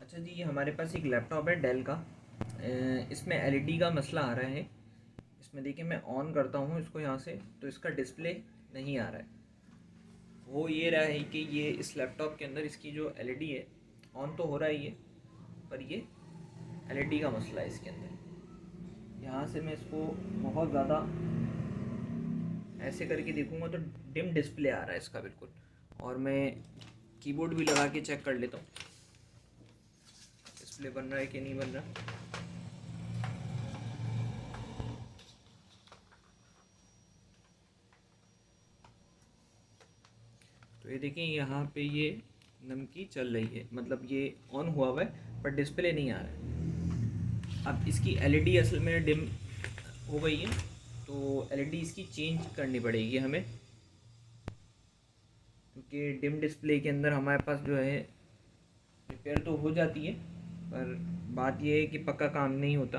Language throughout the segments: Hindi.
अच्छा जी, हमारे पास एक लैपटॉप है डेल का। इसमें एलईडी का मसला आ रहा है। इसमें देखिए, मैं ऑन करता हूँ इसको यहाँ से तो इसका डिस्प्ले नहीं आ रहा है। वो ये रहा है कि ये इस लैपटॉप के अंदर इसकी जो एलईडी है, ऑन तो हो रहा है ये, पर ये एलईडी का मसला है इसके अंदर। यहाँ से मैं इसको बहुत ज़्यादा ऐसे करके देखूँगा तो डिम डिस्प्ले आ रहा है इसका बिल्कुल। और मैं कीबोर्ड भी लगा के चेक कर लेता हूँ डिस्प्ले बन रहा है कि नहीं बन रहा। तो ये देखिए, यहाँ पे ये नमकी चल रही है, मतलब ये ऑन हुआ हुआ है पर डिस्प्ले नहीं आ रहा है। अब इसकी एलईडी असल में डिम हो गई है, तो एलईडी इसकी चेंज करनी पड़ेगी हमें, क्योंकि डिम डिस्प्ले के अंदर हमारे पास जो है रिपेयर तो हो जाती है, पर बात ये है कि पक्का काम नहीं होता।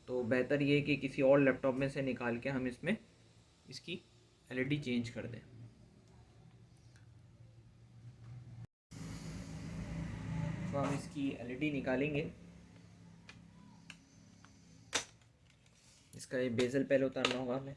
तो बेहतर ये है कि किसी और लैपटॉप में से निकाल के हम इसमें इसकी एलईडी चेंज कर दें। तो हम इसकी एलईडी निकालेंगे। इसका ये बेजल पहले उतारना होगा हमें।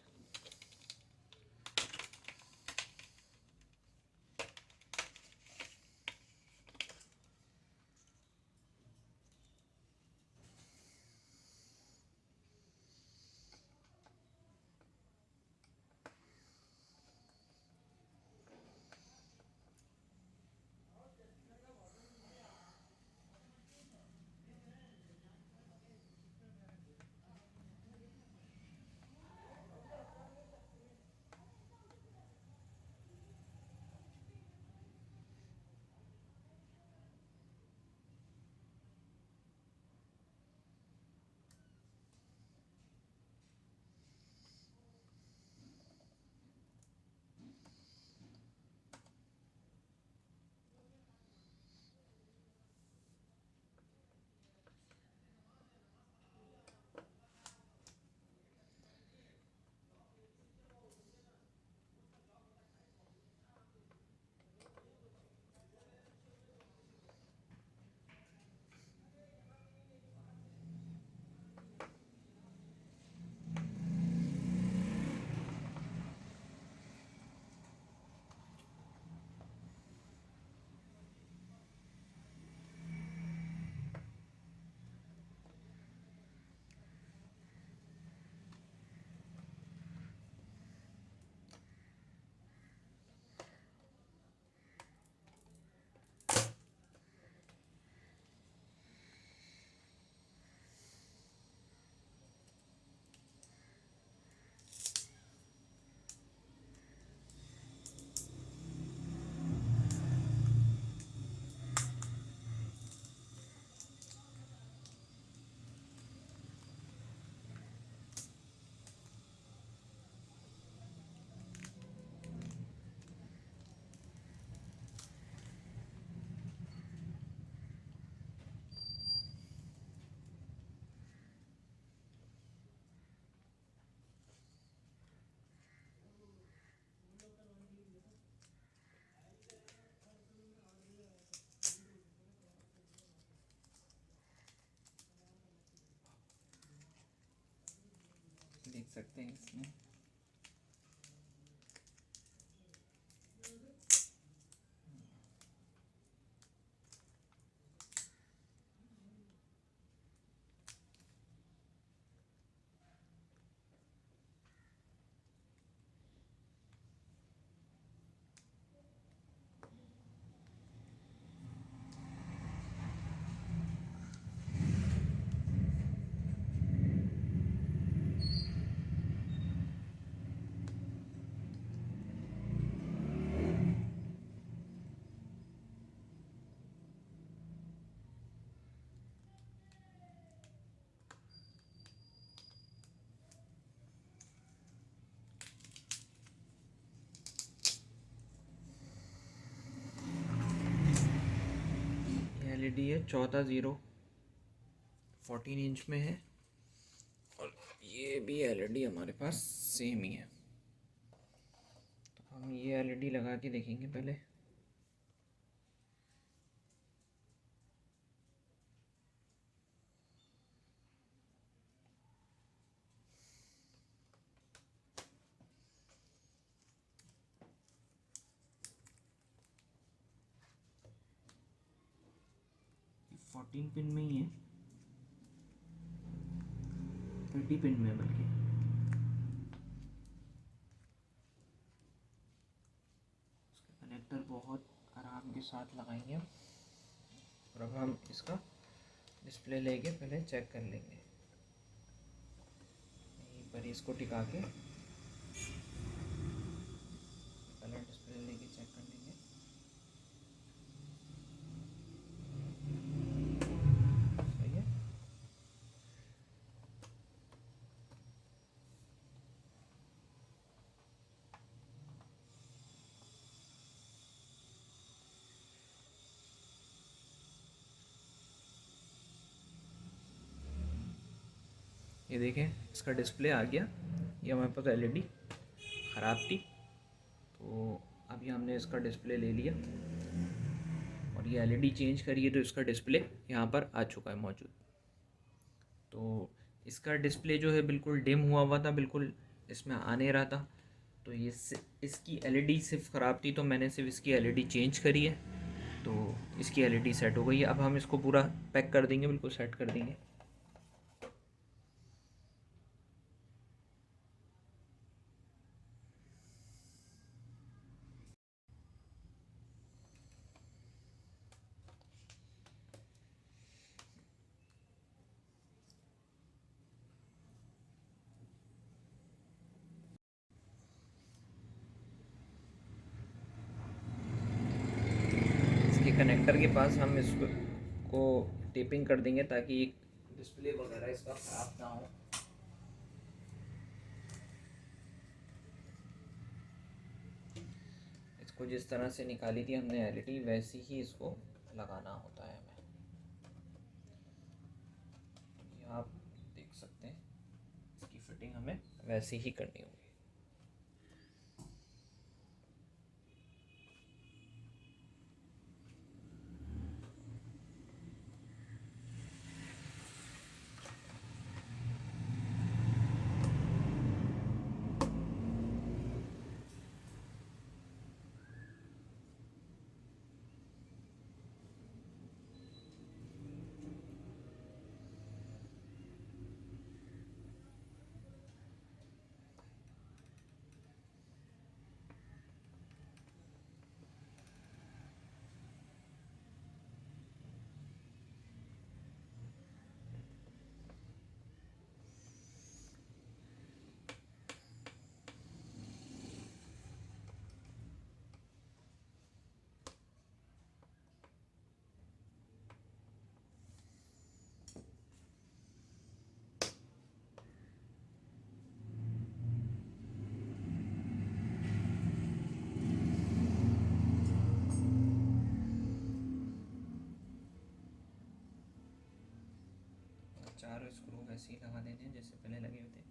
देख सकते हैं इसमें एलईडी है 14-0 14 इंच में है। और ये भी एलईडी हमारे पास सेम ही है। तो हम ये एलईडी लगा के देखेंगे पहले। 14 पिन में ही है, 30 पिन में बल्कि। इसका कनेक्टर बहुत आराम के साथ लगाएंगे हम, और अब हम इसका डिस्प्ले लेके पहले चेक कर लेंगे। यहीं पर इसको टिका के कलर डिस्प्ले लेके चेक कर लेंगे। सही है। ये देखें, इसका डिस्प्ले आ गया। ये हमारे पास एलईडी ख़राब थी, तो अभी हमने इसका डिस्प्ले ले लिया और ये एलईडी चेंज करिए तो इसका डिस्प्ले यहाँ पर आ चुका है मौजूद। तो इसका डिस्प्ले जो है बिल्कुल डिम हुआ हुआ था, बिल्कुल इसमें आ नहीं रहा था। तो ये इसकी एलईडी सिर्फ ख़राब थी, तो मैंने सिर्फ इसकी एलईडी चेंज करी है, तो इसकी एलईडी सेट हो गई है। अब हम इसको पूरा पैक कर देंगे, बिल्कुल सेट कर देंगे। इसके कनेक्टर के पास हम इसको टेपिंग कर देंगे ताकि डिस्प्ले वगैरह इसका ख़राब ना हो। इसको जिस तरह से निकाली थी हमने एलईडी, वैसे ही इसको लगाना होता है हमें। ये आप देख सकते हैं, इसकी फिटिंग हमें वैसे ही करनी होगी। चारों स्क्रू वैसे ही लगा देने हैं जैसे पहले लगे हुए थे।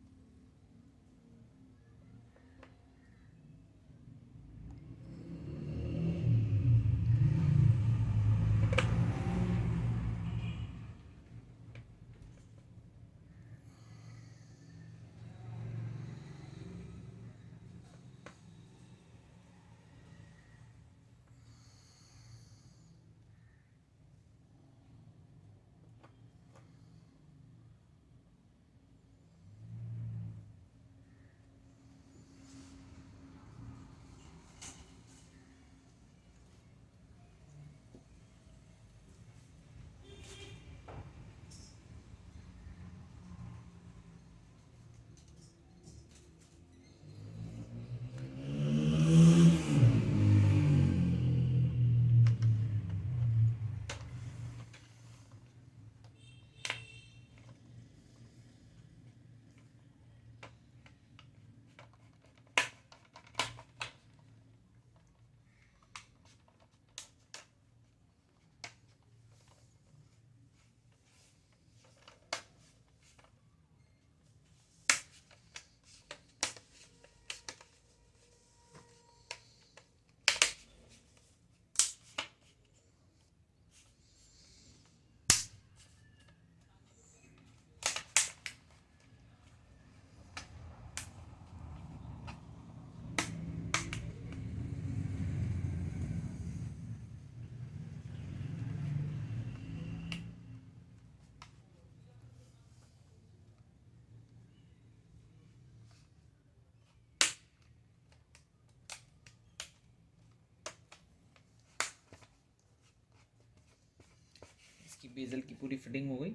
इसकी बेजल की पूरी फिटिंग हो गई।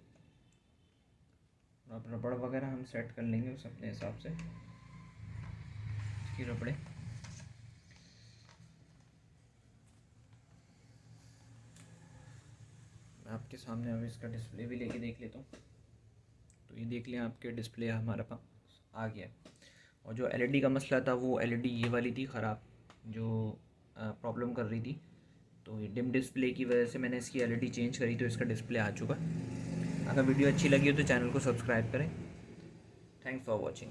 अब रबड़ वगैरह हम सेट कर लेंगे उस अपने हिसाब से। इसकी रबड़े मैं आपके सामने अभी इसका डिस्प्ले भी लेके देख लेता हूँ। तो ये देख लें, आपके डिस्प्ले हमारे पास आ गया है। और जो एलईडी का मसला था वो एलईडी ये वाली थी ख़राब, जो प्रॉब्लम कर रही थी। तो ये डिम डिस्प्ले की वजह से मैंने इसकी एलईडी चेंज करी, तो इसका डिस्प्ले आ चुका है। अगर वीडियो अच्छी लगी हो तो चैनल को सब्सक्राइब करें। Thanks for watching.